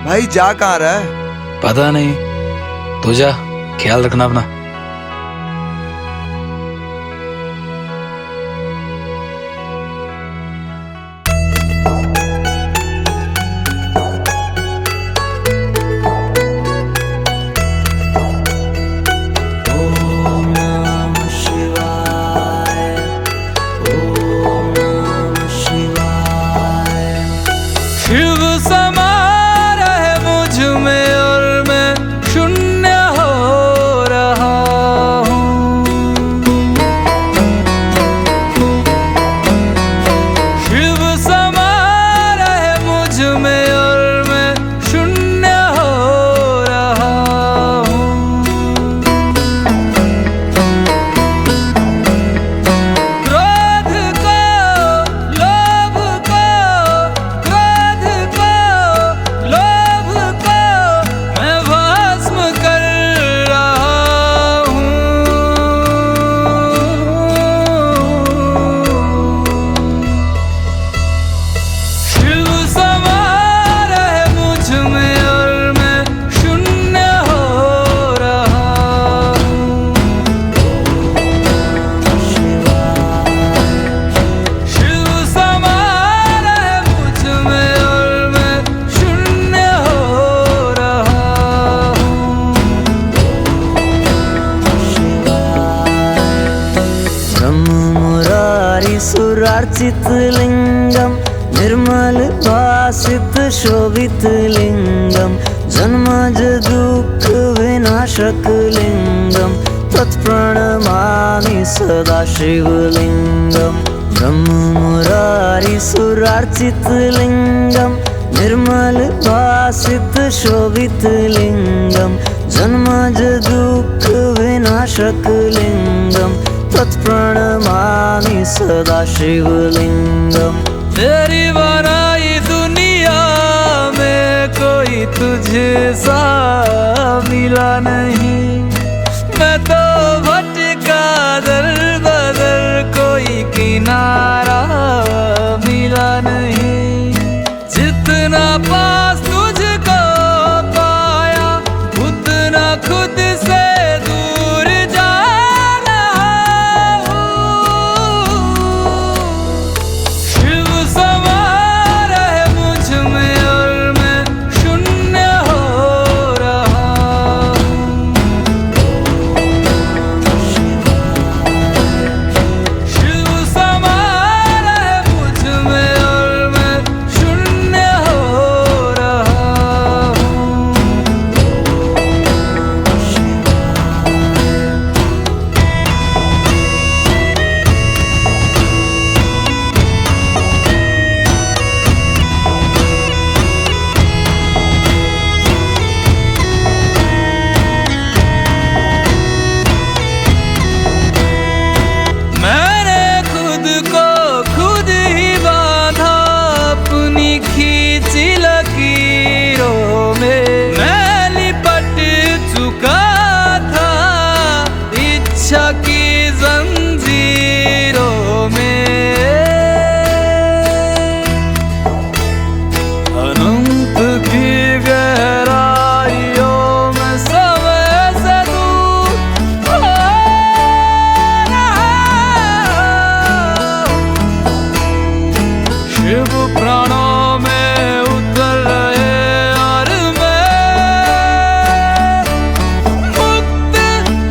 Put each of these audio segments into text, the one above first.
भाई जा कहाँ रहा है? पता नहीं, तू जा, ख्याल रखना अपना। शिव समा रहे मुझ में और मैं शून्य हो रहा हूँ। शिव समा रहे मुझ में और मैं शून्य हो रहा हूँ। क्रोध को, लोभ को, क्रोध को, लोभ को मैं भस्म कर रहा हूँ। शिव समा रहे मुझ में और मैं शून्य हो रहा हूँ। शिव समा रहे मुझ में और मैं शून्य हो रहा हूँ। ब्रह्म मुरारी सुरार्चित लिंगम निर्मल भासित शोभित लिंगम जन्मज दुःख विनाशक लिंगम तत्प्रणमामि सदा शिवलिंगम। ब्रह्म मुरारी सुरार्चित लिंगम निर्मल भासित शोभित लिंगम जन्मज दुःख विनाशक लिंगम तत्प्रणमामि सदा शिवलिंगम। तेरी बनाई दुनिया में कोई तुझे सा मिला नहीं। मैं तो भटका दर बदर, कोई किनारा मिला नहीं। जितना पास तुझको पाया उतना खुद से दूर जा रहा हूँ। शिव समा रहे मुझ में और मैं शून्य हो रहा हूँ। शिव समा रहे मुझ में और मैं शून्य हो रहा हूँ। मैंने खुद को खुद ही बांधा अपनी खींची लकीरों में। मैं लिपट चुका था इच्छा की जंजीरों में। अनंत की गहराइयों में समय से दूर हो रहा हूँ। शिव प्राणों में उतर रहे और मैं मुक्त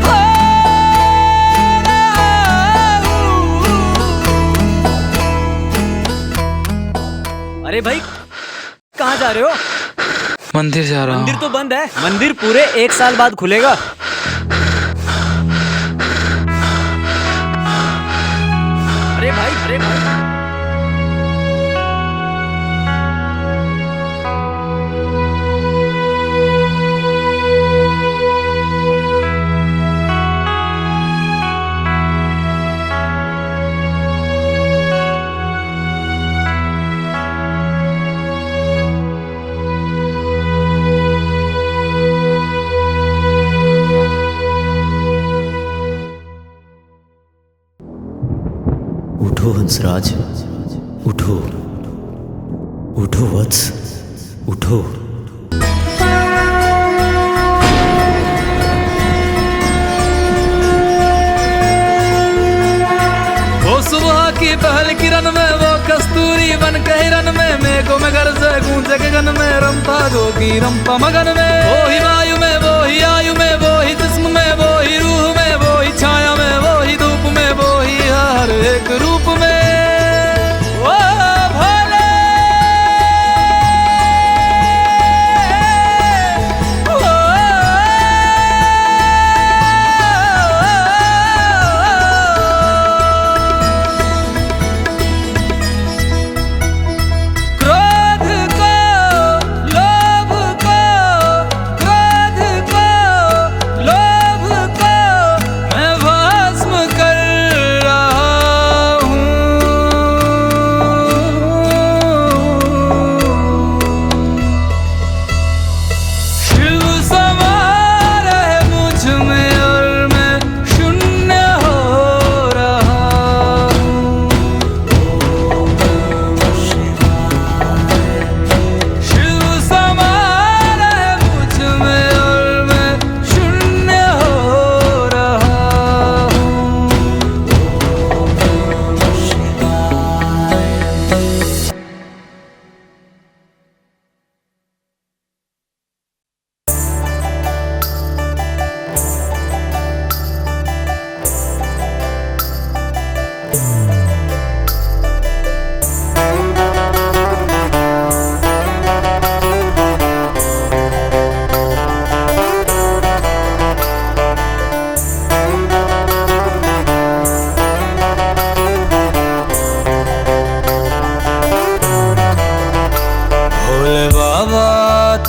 हो रहा हूँ। अरे भाई कहाँ जा रहे हो? मंदिर जा रहा मंदिर हूँ। तो बंद है। मंदिर पूरे 1 साल बाद खुलेगा। अरे भाई, अरे भाई। उठो हंसराज, उठो उठो वत्स, उठो। की पहल किरण में वो कस्तूरी बन के हिरन में मेघों में घर से गूंजे गगन में रंपा जोगी रंपा मगन में वो ही वायु में वो ही आयु में वो ही जिस्म में वो ही रूह में वो ही छाया में वो ही धूप में वो ही हर एक रूप में वो भोले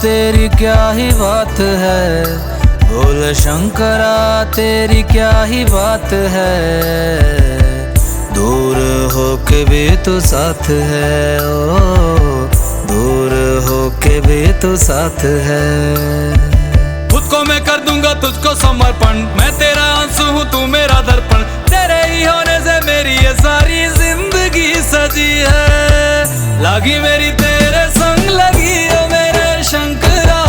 तेरी क्या ही बात है, भोले शंकरा तेरी क्या ही बात है। दूर होके भी तू साथ है, ओ दूर होके भी तू साथ है। खुद को मैं कर दूंगा तुझको समर्पण, मैं तेरा आंसू हूँ तू मेरा दर्पण। तेरे ही होने से मेरी ये सारी जिंदगी सजी है। लागी मेरी तेरे संग लगी ओ मेरे शंकरा,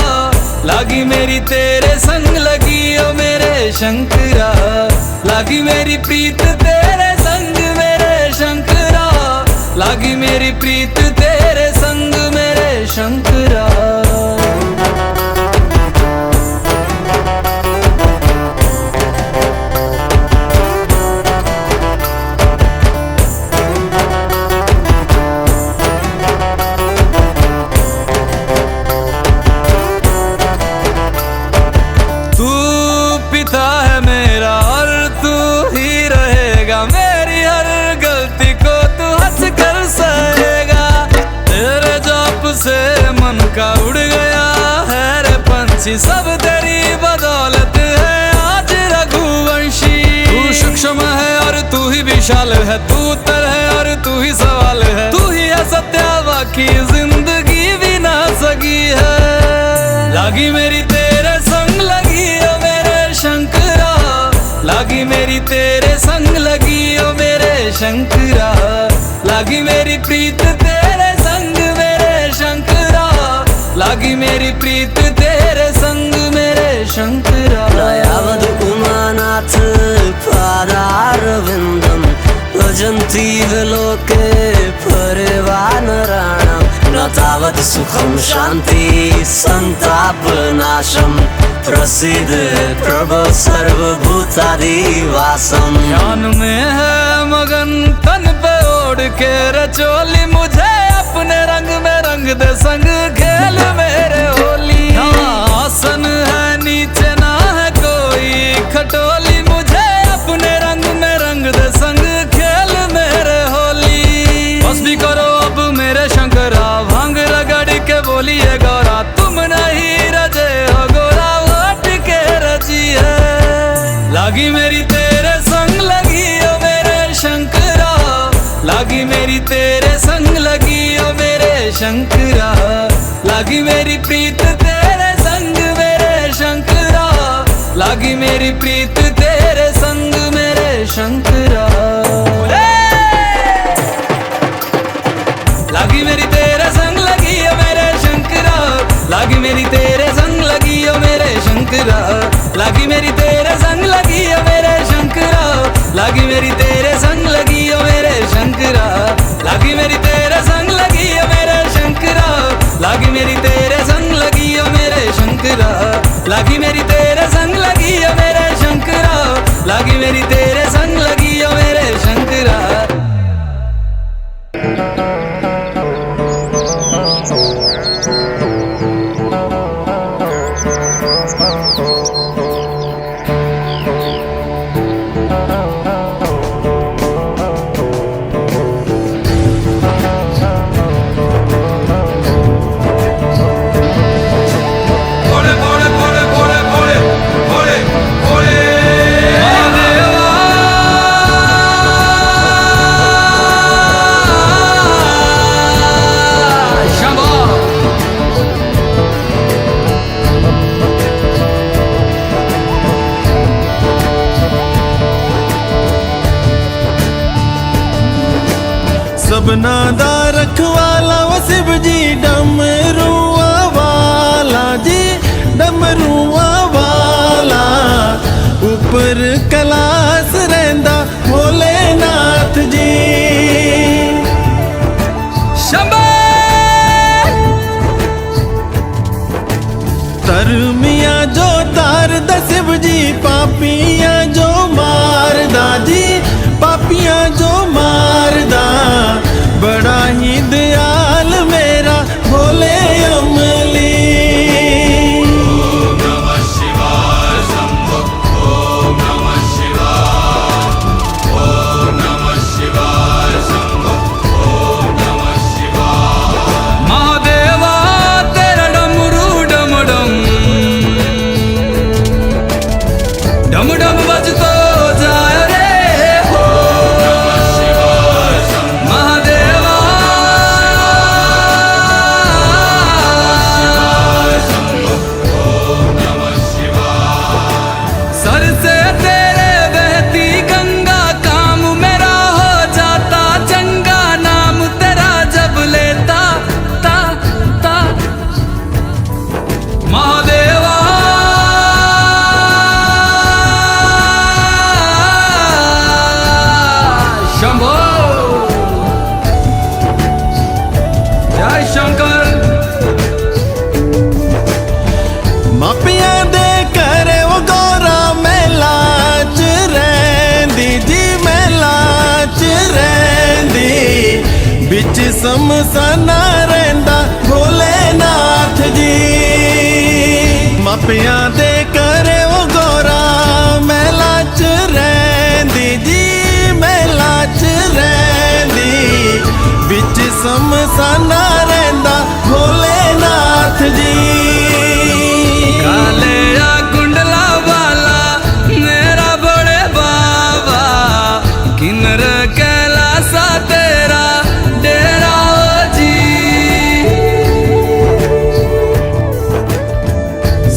लागी मेरी तेरे संग लगी ओ मेरे शंकरा। लागी मेरी प्रीत तेरे संग मेरे शंकरा, लागी मेरी प्रीत तेरे संग मेरे शंकरा। उड़ गया है रे पंछी, सब तेरी बदौलत है आज रघुवंशी। तू सूक्ष्म है और तू ही विशाल है, तू उत्तर है और तू ही सवाल है। तू ही है सत्या बाकी जिंदगी भी ना सकी है। लागी मेरी तेरे संग लगी ओ मेरे शंकरा, लागी मेरी तेरे संग लगी ओ मेरे शंकरा। लागी मेरी प्रीत तेरे संग मेरे शंकरा, लागी मेरी प्रीत तेरे संग मेरे शंकरा। दयावद उमानाथ पादारविन्दं भजन्ति लोके परिवानराणां। न तावत् सुखं शान्ति संतापनाशं, प्रसीद प्रभो सर्वभूतादिवासम्। ध्यान में है मगन तन पे ओढ़ के रचोली, मुझे अपने रंग में रंग दे संग खेल मेरे होली। आसन है नीचे ना है कोई खटोली, मुझे अपने रंग में रंग दे संग खेल मेरे होली। बस भी करो अब मेरे शंकरा, भांग रगड़ के बोलिए गौरा। तुम नहीं रजे हो गोरा हट के रजी है। लागी मेरी तेरे संग लगी ओ मेरे शंकरा, लागी मेरी तेरे संग लगी ओ मेरे शंकरा। लागी मेरी प्रीत तेरे संग मेरे शंकरा, लागी मेरी प्रीत तेरे संग मेरे शंकरा। लागी मेरी तेरे संग लगी ओ मेरे शंकरा, लागी मेरी तेरे संग लगी ओ मेरे शंकरा। लागी मेरी तेरे संग लगी ओ मेरे शंकरा, लागी मेरी तेरे संग लगी ओ मेरे शंकरा। पापियां जो मारदा जी, पापियां जो मारदा, बड़ा ही दयाल मेरा भोले अमली। डम डम बजतो जाए रे हो महादेवा, सर से तेरे बहती गंगा, काम मेरा हो जाता चंगा, नाम तेरा जब लेता ता ता महादेवा। शंभो जय शंकर। मापियां दे करे वो गौरा मेला च रैंदी जी, मेला च रैंदी, बिच समसाना रैंदा भोलेनाथ जी। मापियां दे करे वो गौरा मेला च रैंदी जी, मेला च रैंदी, बिच समसाना रैंदा भोलेनाथ जी। काले या कुंडला वाला मेरा बड़े बाबा, किन्नर कैलासा तेरा डेरा हो जी।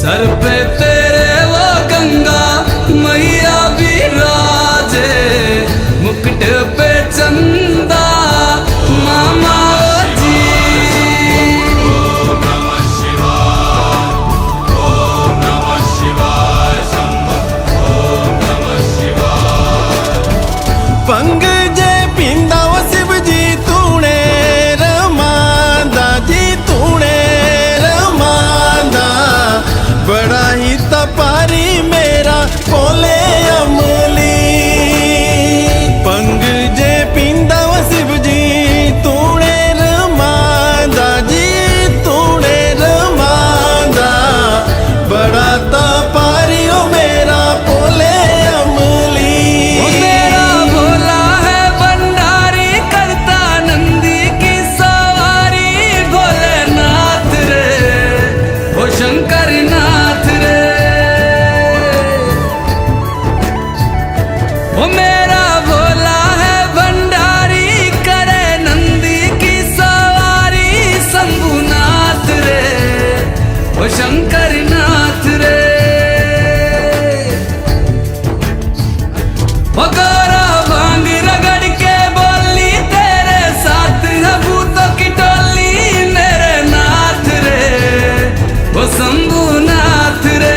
सर पे तेरे वो गंगा मैया विराजे, मुकुट पे चंदा मामा जी। पंग जे पींदा वो शिव जी तूने रमांदा जी, तूने रमांदा, बड़ा ही तपारी मेरा भोले अमली। पंग जे पींदा वो शिव जी तूने रमांदा जी, तूने रमांदा, बड़ा तपारी ओ मेरा भोले अमली। ओ मेरा भोला है भंडारी, करता नंदी की सवारी, भोलेनाथ रे ओ शंकर नाथ रे। ओ मेरा भोला है भंडारी, करे नंदी की सवारी, शंभुनाथ रे ओ शंकर नाथ रे। ओ गौरा भांग रगड़ के बोली, तेरे साथ है भूतों की टोली, मेरे नाथ रे ओ शंभुनाथ रे।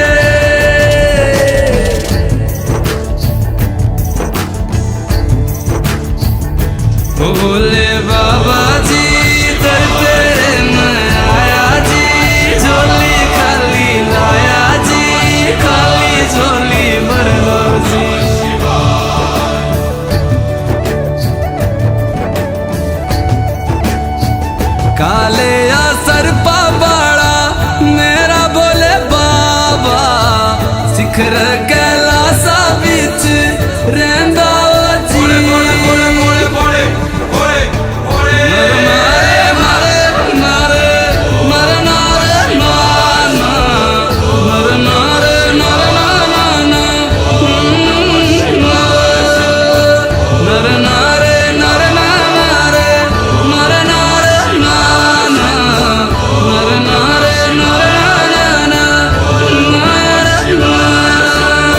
ओ भोले बाबा जी दर तेरे मैं आया जी, झोली खाली लाया जी, खाली झोली भर लो जी। काले या सरपा बाड़ा मेरा भोले बाबा, शिखर कैलासा बिच रहंदा जी। मारे मारे मारे मारे नारे नाना, मारे नारे नारे नाना, नारे नारे नारे नारे, मारे नारे नाना, नारे नारे नारे नाना, नारे नारे।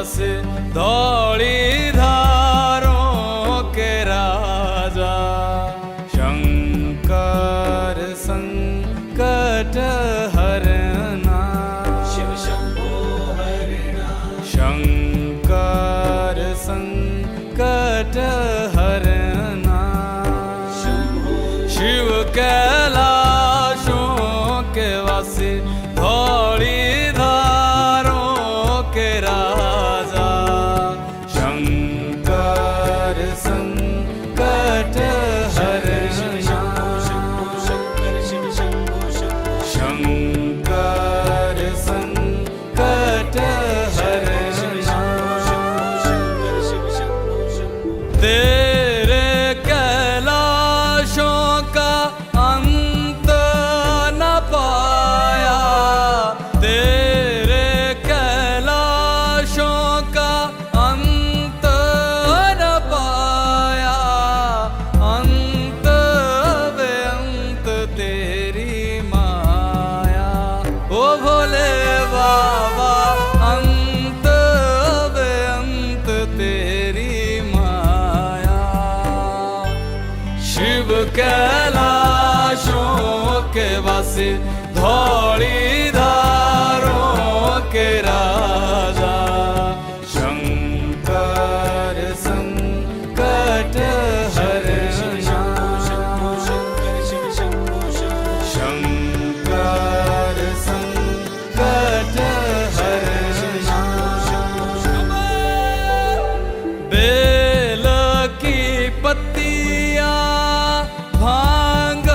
बस धौली धारों के राजा शंकर संकट हरना शिव शंभो हरना शंकर संकट हरना शिव कैलाशों के वासी धौली धारों के राजा शंकर संकट हरना शंकर संकट हरना तेरे कैलाशों का अंत न पाया तेरे कैलाशों का अंत न पाया अंत बेअंत तेरी माया ओ भोले बाबा अंत बेअंत तेरी माया शिव कैलाशों के वासी धौली धारों के राजा शंकर संकट हरना शंकर संकट हरना बेल की पत्तियां भांग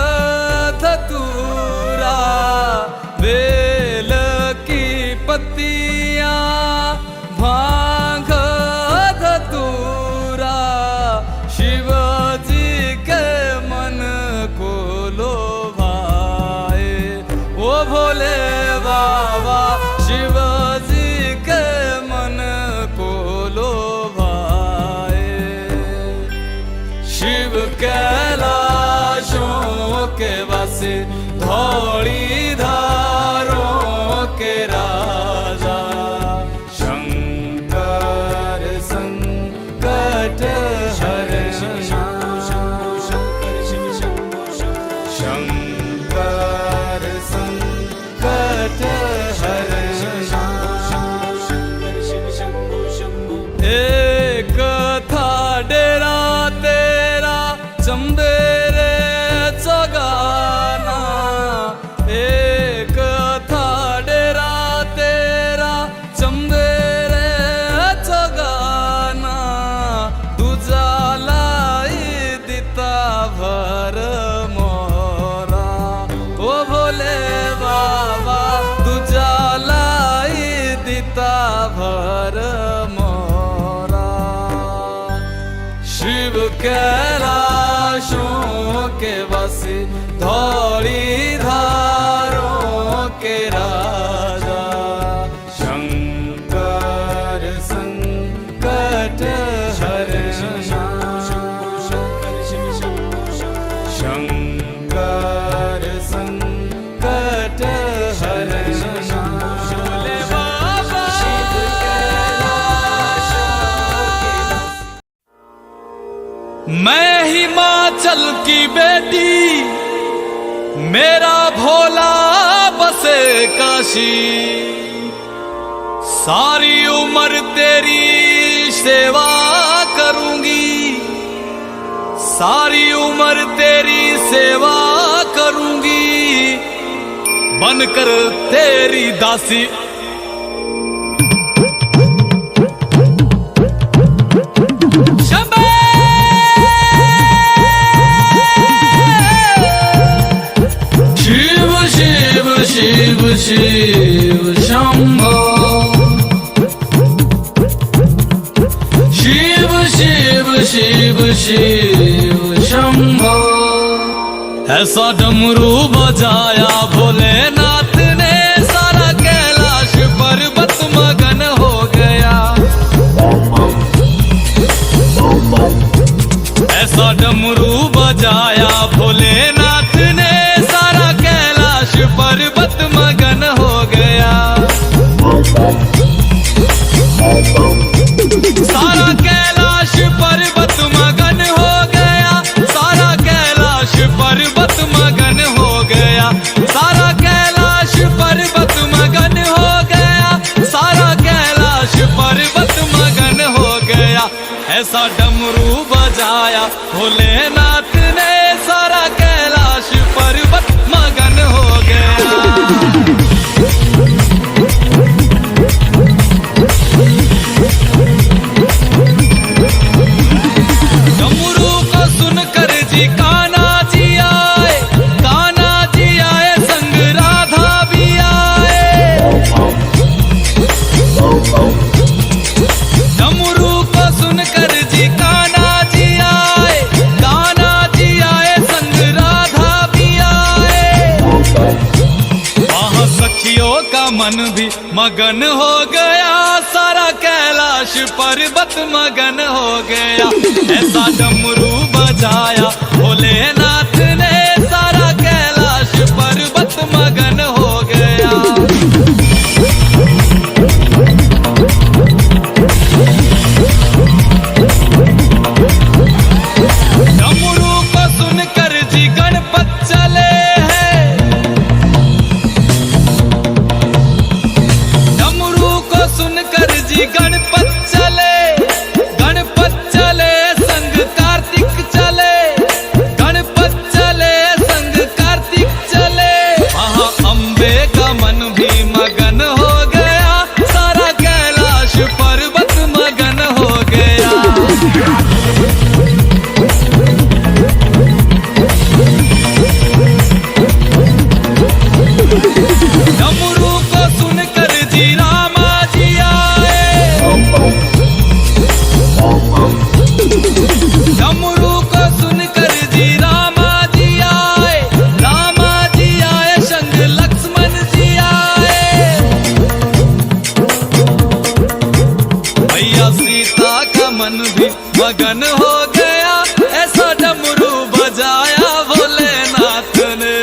धतूरा बेल की पत्तियां भांग धतूरा शिव जी के मन को लोभाए ओ भोले बाबा शिव जी के मन को लोभाए शिव कैलाशों के वासी धौली धारों के राजा शंकर संकट हरना शंकर संकट हरना एक था डेरा तेरा चंबेरे चगाना एक था डेरा तेरा चंबेरे चगाना दूजा लाई दिता भर मोरा ओ भोले बाबा दूजा लाई दिता भर मोरा शिव कैलाशों के वासी धौली धारों के राजा शंकर संकट हरना शंकर संकट हरना भोले बाबा शिव कैलाशों के मैं हिमाचल की बेटी मेरा भोला बसे काशी सारी उम्र तेरी सेवा करूंगी सारी उम्र तेरी सेवा करूंगी बनकर तेरी दासी शिव शिव शिव शंभो शिव शिव शिव शिव शंभो ऐसा डमरू बजाया भोलेनाथ ने सारा कैलाश पर्वत मगन हो गया ऐसा डमरू बजाया भोलेनाथ ने सारा कैलाश पर्वत मगन हो गया ऐसा डमरू बजाया भोलेनाथ ने, सारा कैलाश पर्वत मगन हो गया। डमरू को सुनकर जी कान्हा जी आए, कान्हा जी आए संग राधा भी आए। डमरू को सुनकर जी कान्हा जी आए, कान्हा जी आए संग राधा भी आए। वहाँ सखियों का मन भी मगन हो गया, सारा कैलाश पर्वत मगन हो गया। ऐसा डमरू बजाया भोलेनाथ ने, सारा कैलाश पर्वत मगन हो गया। डमरू को सुनकर जी गणपत चले हैं, डमरू को सुनकर जी गणपत चले, गणपत चले संग कार्तिक चले, गणपत चले संग कार्तिक चले। वहाँ अम्बे का मन भी मगन हो गया, सारा कैलाश पर्वत मगन हो गया। डमरू को सुनकर जी रामा जी आए, डमरू को सुनकर जी रामा जी आए, रामा जी आए संग लक्ष्मण जी आए। भैया सीता का मन भी मगन हो गया, ऐसा डमरू बजाया भोलेनाथ ने,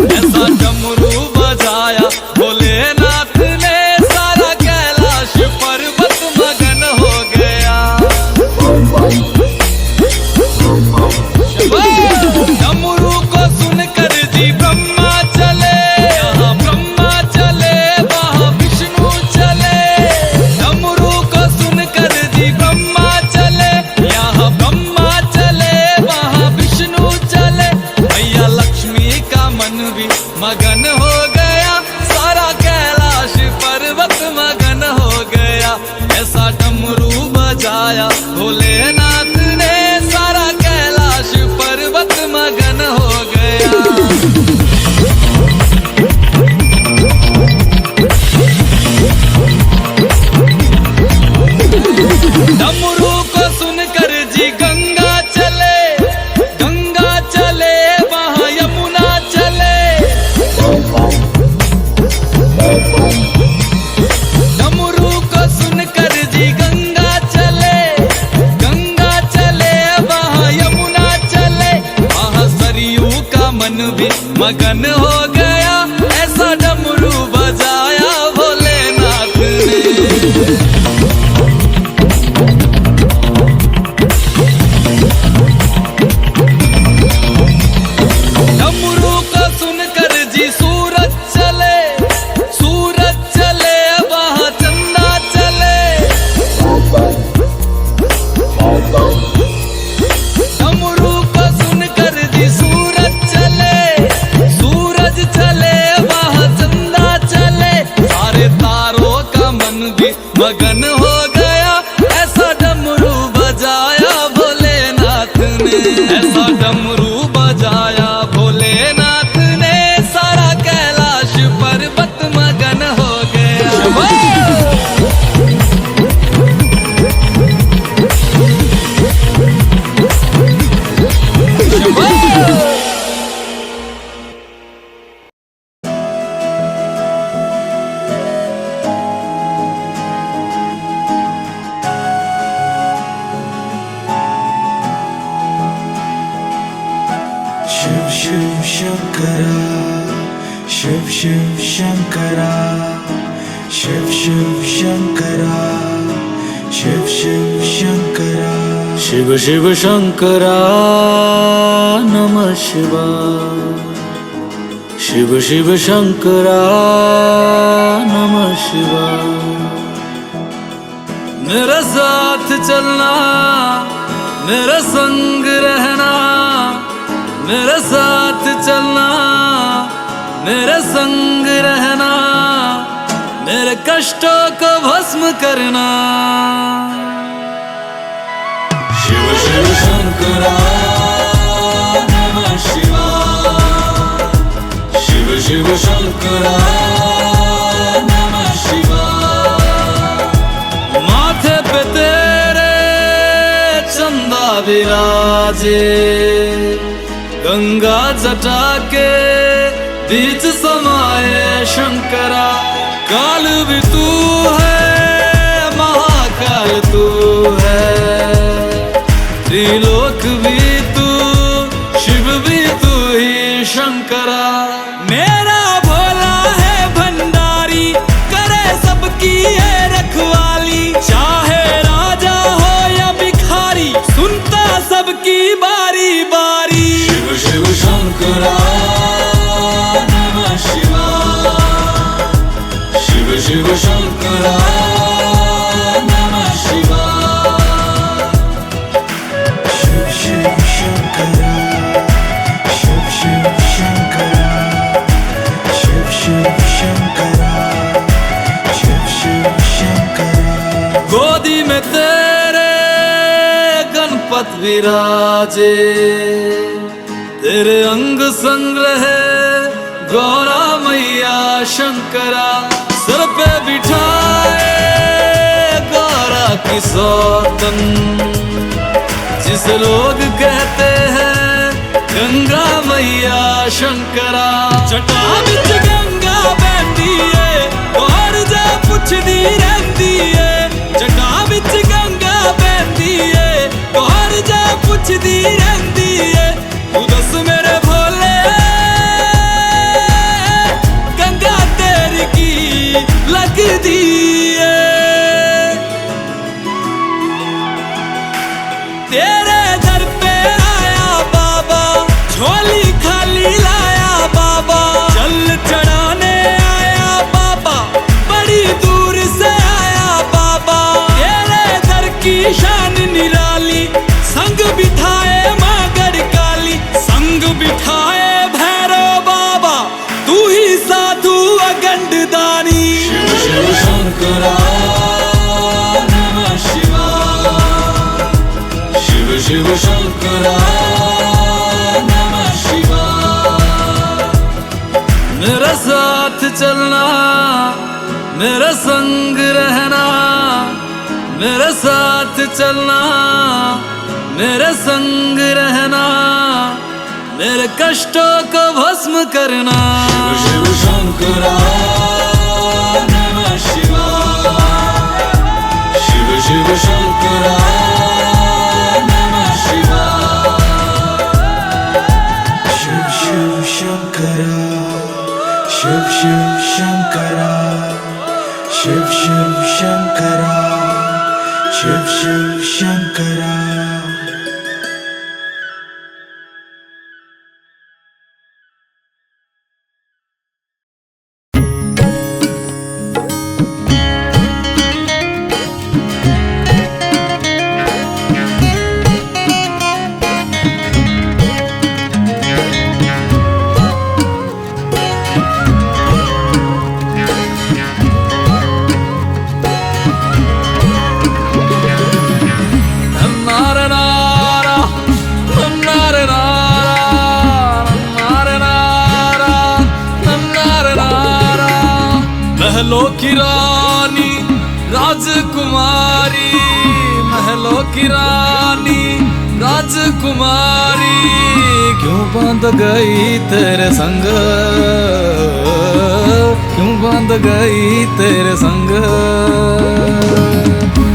ऐसा डमरू बजाया भोलेनाथ ने, सारा कैलाश पर्वत मगन हो गया। डमरू को सुनकर जी ब्रह्मा चले, यहाँ ब्रह्मा चले वहाँ विष्णु चले। डमरू को सुनकर जी ब्रह्मा चले, यहाँ ब्रह्मा चले वहाँ विष्णु चले। भैया लक्ष्मी का मन भी मगन हो गया, सारा कैलाश पर्वत मगन हो गया। ऐसा डमरू बजाया भोलेनाथ ने, सारा कैलाश पर्वत मगन हो गया। डमरू को सुनकर जी गंगा चले, गंगा चले वहाँ यमुना चले। डमरू को सुनकर जी गंगा चले, गंगा चले वहाँ यमुना चले। वहाँ सरयू का मन भी मगन हो गया, ऐसा डमरू बजाया भोलेनाथ ने। डमरू को सुनकर जी सूरज चले, सूरज चले वहाँ चंदा चले। डमरू को सुनकर जी सूरज चले, सूरज चले वहाँ चंदा चले। सारे तारों का मन भी मगन हो गया, ऐसा डमरू बजाया भोलेनाथ ने, ऐसा डमरू बजाया भोलेनाथ ने, सारा कैलाश पर्वत मगन हो गया। शिव शिव शंकरा, शिव शिव शंकरा, शिव शिव शंकरा, शिव शिव शंकरा, शिव शिव शंकरा नमः शिवाय, शिव शिव शंकरा नमः शिवाय। मेरे साथ चलना, मेरे संग रहना, मेरे साथ चलना, मेरे संग रहना, मेरे कष्टों को भस्म करना। शिव शिव शंकरा नमः शिवाय, शिव शिव शंकरा नमः शिवाय। माथे पे तेरे चंदा विराजे, गंगा जटा के बीच समाये शंकरा। काल भी तू है, महाकाल तू है, त्रिलोक भी तू, शिव भी तू ही शंकरा। मेरा भोला है भंडारी, करे सबकी है रखवाली। चाहे राजा हो या भिखारी, सुनता सबकी बारी बारी। शिव शिव शंकरा नमः शिवाय, शिव शिव शंकरा नमः शिवाय। शिव शिव शंकरा, शिव शिव शंकरा, शिव शिव शंकरा, शिव शिव शंकरा। गोदी में तेरे गणपत विराजे, तेरे अंग संग रहे गौरा मैया शंकरा। सर पे बिठाए गौरा की सौतन, जिसे लोग कहते हैं गंगा मैया शंकरा। जटा बिच गंगा बहती है, और जा पुछदी रहती है। जटा बिच गंगा बहती है, और जा पुछदी रहती है। तू दस मेरे भोले, गंगा तेरी की लगदी है। तेरे दर पे आया बाबा, झोली खाली लाया बाबा। जल चढ़ाने आया बाबा, बड़ी दूर से आया बाबा। तेरे दर की शान निराली, संग बिठाए मागर काली, संग बिठाए भैरव बाबा, तू ही साधु अगंड दानी। शिव शिव शंकरा नमः शिवाय, शिव शिव शंकरा नमः शिवाय। मेरे साथ चलना, मेरे संग रहना, मेरे साथ चलना, मेरे संग रहना, मेरे कष्टों को भस्म करना। शिव शिव शंकरा नमः शिवाय, शिव शिव शंकरा नमः शिवाय। शिव शिव शंकरा, शिव शिव शंकरा, शिव शिव शंकरा, शिव शिव शंकरा। महलों की रानी राजकुमारी, महलों की रानी राजकुमारी, क्यों बांध गई तेरे संग, क्यों बांध गई तेरे संग।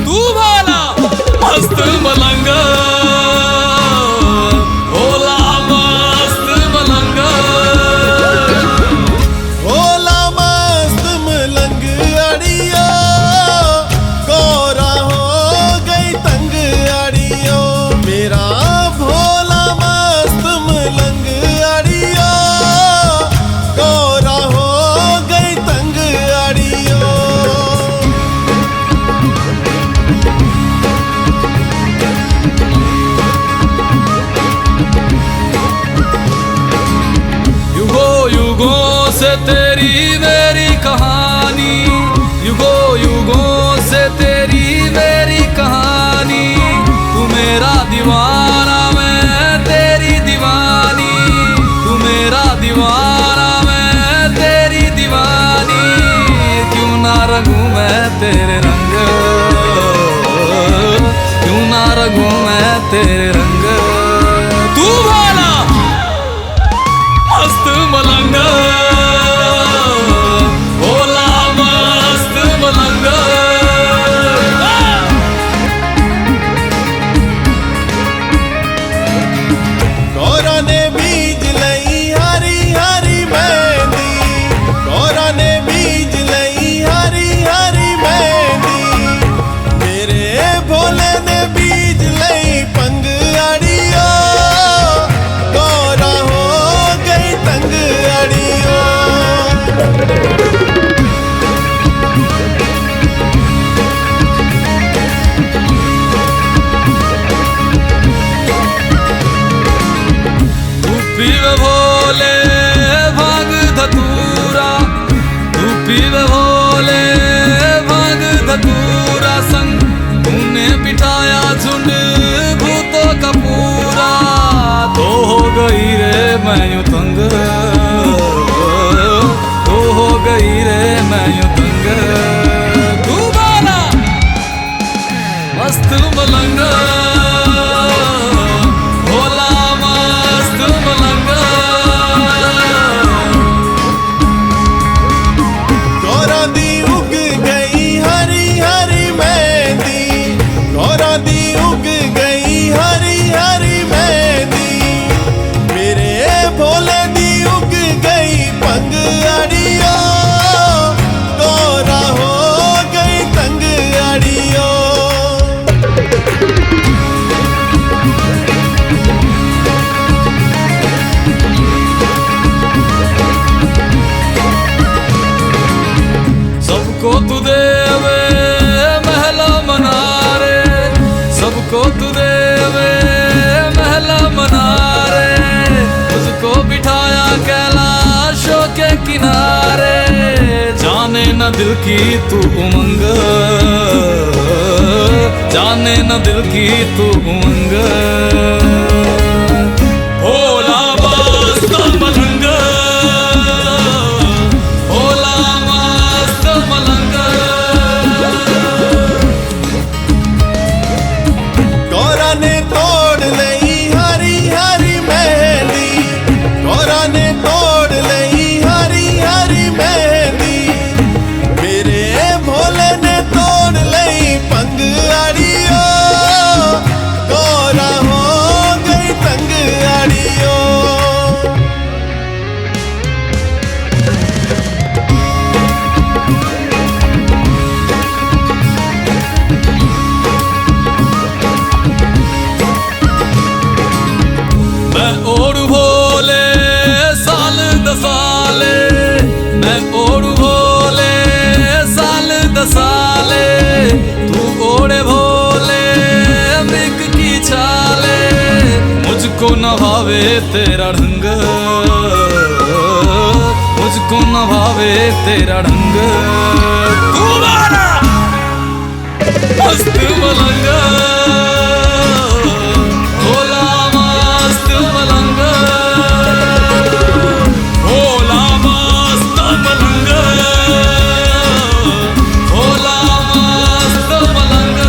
तू भोला मस्त मलंग, भोला मस्त मलंग। भोला मस्त मलंग अड़ियो, गोरा हो गई तंग अड़ियो। मेरा भोला मस्त मलंग अड़ियो, गोरा हो गई तंग अड़ियो। तेरी मेरी कहानी, युगों युगों से तेरी मेरी कहानी। तू मेरा दीवाना मैं तेरी दीवानी, तू मेरा दीवाना मैं तेरी दीवानी। क्यों ना रंगूं मैं तेरे रंग, क्यों ना रंगूं मैं तेरे रंग। तू वाला मस्त मलंग, भोला मस्त मलंग। गौरा ने बीज लई हरी हरी मेहंदी, गौरा ने बीज लई हरी हरी मेहंदी। मेरे भोले ने बीज लई पंग अड़ियो, गौरा हो गई तंग अड़ियो। तू पीवे भोले भांग धतूरा, तू पीवे भोले भांग धतूरा। संग तूने बिठाया झुंड भूतों का पूरा। तो हो गई रे मैं यूं तंग, तो हो गई रे मैं यूं तंग। तू बाला मस्त मलंग, भोला मस्त मलंग। गौरा दी उग गई हरी हरी मेहंदी, गौरा दी उग गई हरी हरी मेहंदी। मेरे भोले दी उग गई पंग अड़ियो, गौरा हो गई तंग अड़ियो। सबको तू देवे महला मनारे, सबको तू देवे महला मनारे। तुझको बिठाया कैलाशों के किनारे। जाने न दिल की तू उमंग, जाने न दिल की तू उमंग। भोला मस्त मलंग, भोला मस्त मलंग। गौरा ने तोड़ लई हरी हरी मेहंदी, गौरा ने तोड़ लई हरी हरी मेहंदी। मेरे भोले ने तोड़ लई पंग अड़ियो, गौरा हो गई तंग अड़ियो। मैं ओढ़ भोले साल दसाले, मैं ओढ़ भोले साल दसाले। तू ओढ़े भोले मृग की छाले। मुझको न भावे तेरा ढंग, मुझको न भावे तेरा ढंग। तू वाला मस्त मलंग, भोला मस्त मलंग, भोला मस्त मलंग, भोला मस्त मलंग।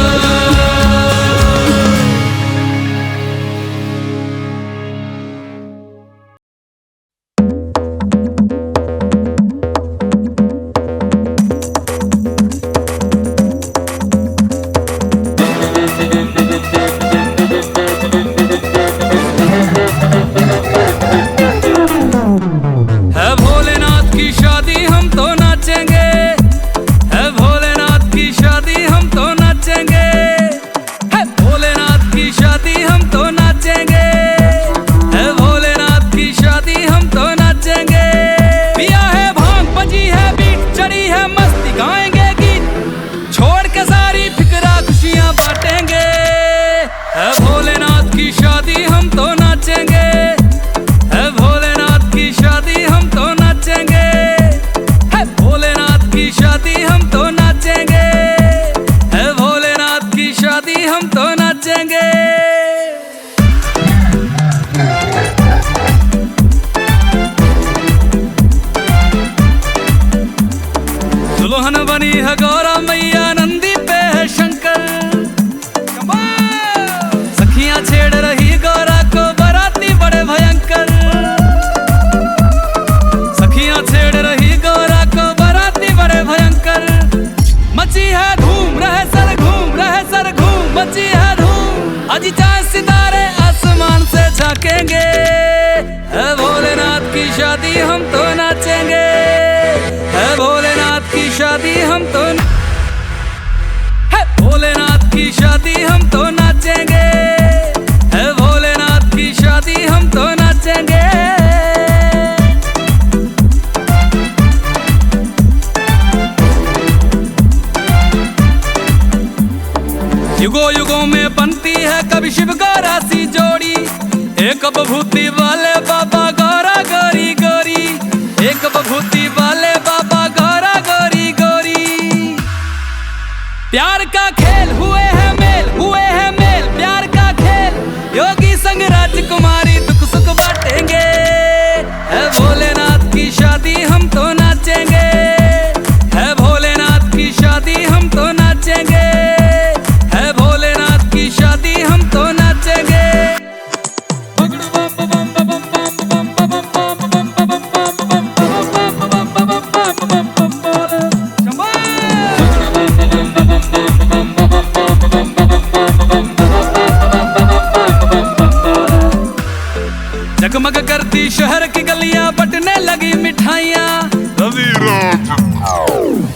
मची है धूम, रहे सर घूम, रहे सर घूम, मची है धूम। अजी चांद सितारे आसमान से झांकेंगे, है भोलेनाथ की शादी हम तो नाचेंगे, है भोलेनाथ की शादी हम तो, है भोलेनाथ की शादी हम तो नाचेंगे, है भोलेनाथ की शादी हम तो नाचेंगे। युगों युगों में बनती है कभी शिव गौरा सी जोड़ी, एक बभूति वाले बाबा गौरा गोरी गोरी, एक बभूति वाले बाबा गौरा गोरी गोरी। प्यार का खेल हुए हैं मेल, हुए हैं मेल, प्यार का खेल, योगी संग राजकुमारी दुख सुख बांटेंगे, है भोलेनाथ की शादी हम तो नाचेंगे, है भोलेनाथ की शादी हम तो नाचेंगे, है भोलेनाथ की शादी हम तो नाचेंगे। जगमग करती शहर की गलियां, बटने लगी मिठाइयां,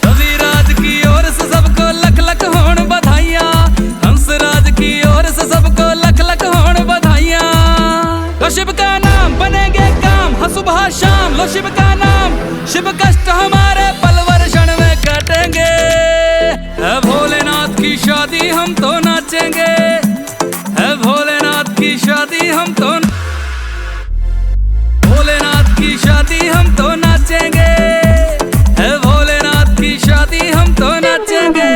रविराज की ओर से सबको लख लख होण बधाइयां, हंसराज की ओर से सबको लख लख होण बधाइयां। लो शिव का नाम बनेंगे काम, हाँ सुबह शाम लो शिव का नाम, शिव कष्ट हमारे पलवर क्षण में काटेंगे, है भोलेनाथ की शादी हम तो नाचेंगे, है भोलेनाथ की शादी हम तो, भोलेनाथ की शादी हम तो नाचेंगे, है भोलेनाथ की शादी हम तो नाचेंगे।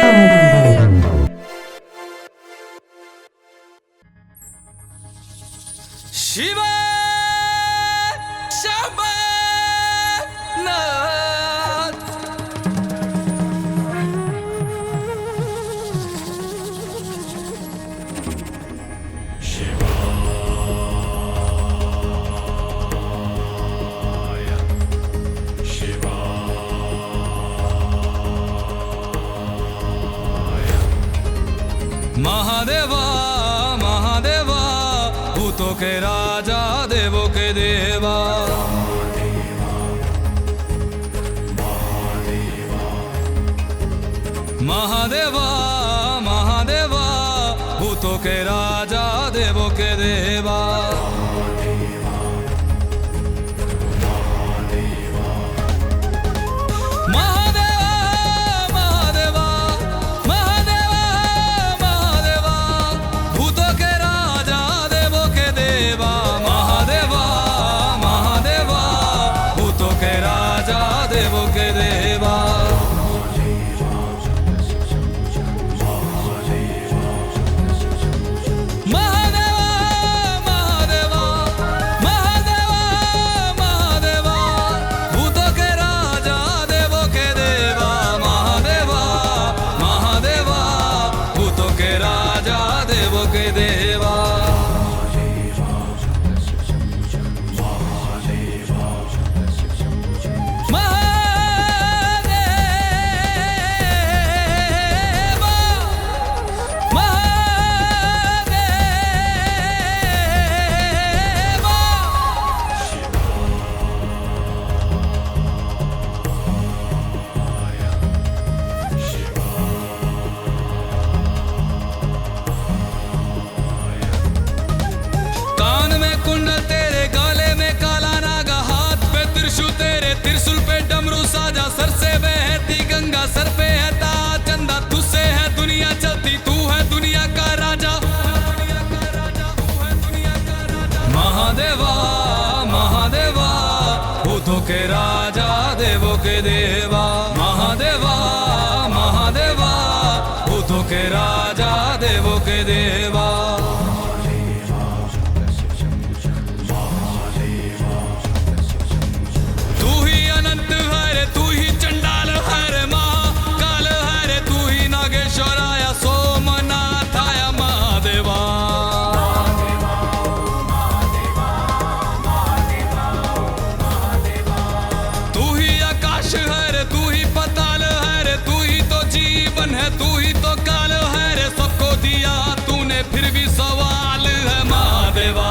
शिव शंभो नाथ। महादेवा महादेवा, भूतों के राजा देवों के देवा, महादेवा महादेवा, भूतों के राजा देवों के देवा। सर पे है ताज चंदा, तुझसे है दुनिया चलती, तू है दुनिया का राजा, महादेवा महादेवा, भूतों के राजा देवों के देवा, महादेवा महादेवा, भूतों के राजा देवों के देवा। तू ही अनंत है रे, तू ही चंडाल है रे, महाकाल है रे, तू ही नागेश्वर आया, सोमनाथ आया, महादेवा तू ही आकाश है रे, तू ही पताल है रे, तू ही तो जीवन दिन है, तू ही तो काल है रे, सबको दिया तूने फिर भी सवाल है महादेवा।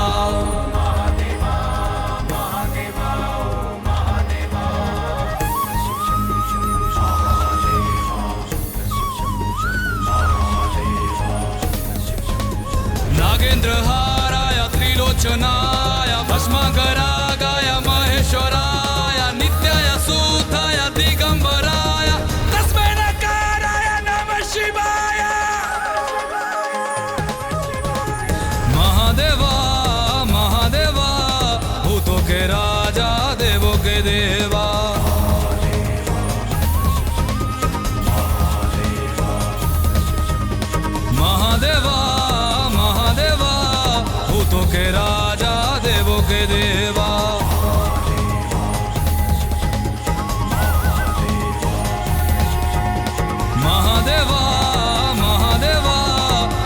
नागेंद्र हाराया, त्रिलोचनाया, भस्माकरा गाया, महेश्वराया, नित्याय सूताय, दिगंबराय, तस्मै नकाराय नमः शिवाय। महादेवा महादेवा, भूतों के राजा, देवों के देवा। महादेवा महादेवा, भूतों के राजा, देवों के देवा। महादेवा महादेवा,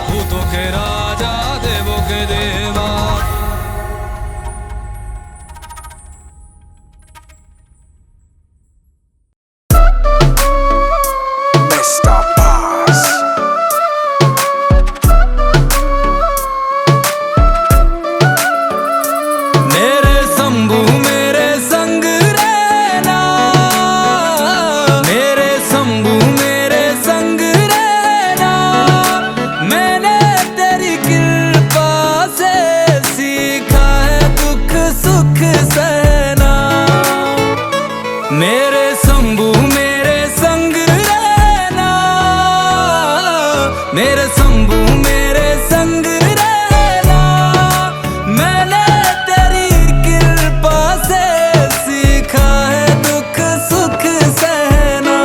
भूतों के राजा, देवों के देवा। मेरे शंभू मेरे संग रहना, मेरे शंभू मेरे संग रहना, मैंने तेरी कृपा से सीखा है दुख सुख सहना। मेरे शंभू मेरे संग रहना, मेरे शंभू मेरे संग रहना, मैंने तेरी कृपा से सीखा है दुख सुख सहना।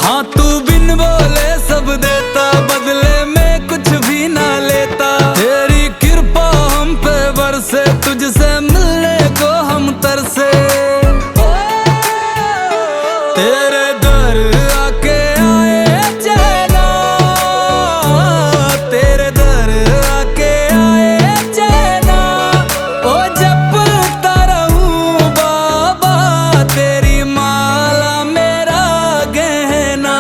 हाँ तू बिन बोले सब देता, बदले में कुछ भी ना लेता। तेरी कृपा हम पे बरसे, तुझसे मिलने को हम तरसे। तेरे दर आके आए चैना, तेरे दर आके आए चैना। ओ जपता रहूं बाबा, तेरी माला मेरा गहना।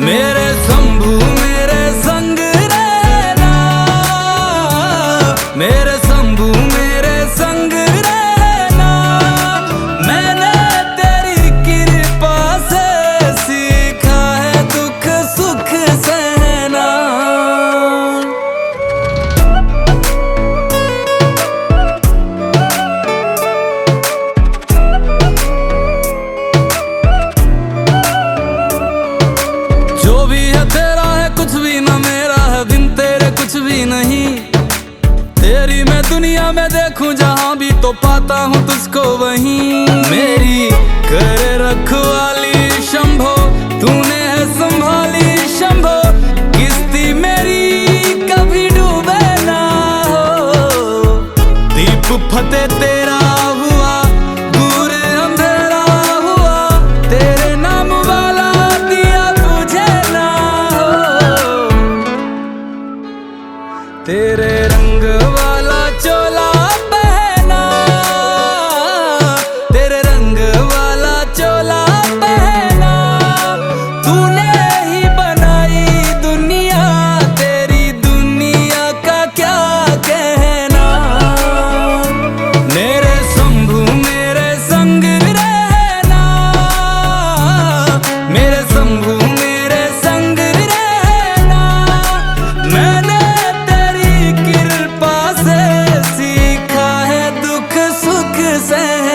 मेरे शंभू मेरे संग रहना, मेरे शंभू मेरे संग रहना, मैंने तेरी कृपा से सीखा है दुख सुख सहना। जो भी है तेरा है, कुछ भी न मेरा है, बिन तेरे कुछ भी नहीं। तेरी मैं दुनिया में देखूं जहां भी, तो पाता हूँ तुझको वहीं। मेरी कर रखवाली शंभो, तूने है संभाली शंभो। किस्ती मेरी कभी डूबे ना हो, दीप फतेह तेरा हुआ, दूर अंधेरा हुआ। तेरे नाम वाला दिया बुझे ना हो, तेरे रंग वाला चोला पहना, तेरे रंग वाला चोला पहना। तूने ही बनाई दुनिया, तेरी दुनिया का क्या कहना। मेरे शंभू मेरे संग रहना, मेरे शंभू मेरे संग रहना, मैंने तेरी कृपा से सीखा है दुख सुख सहना।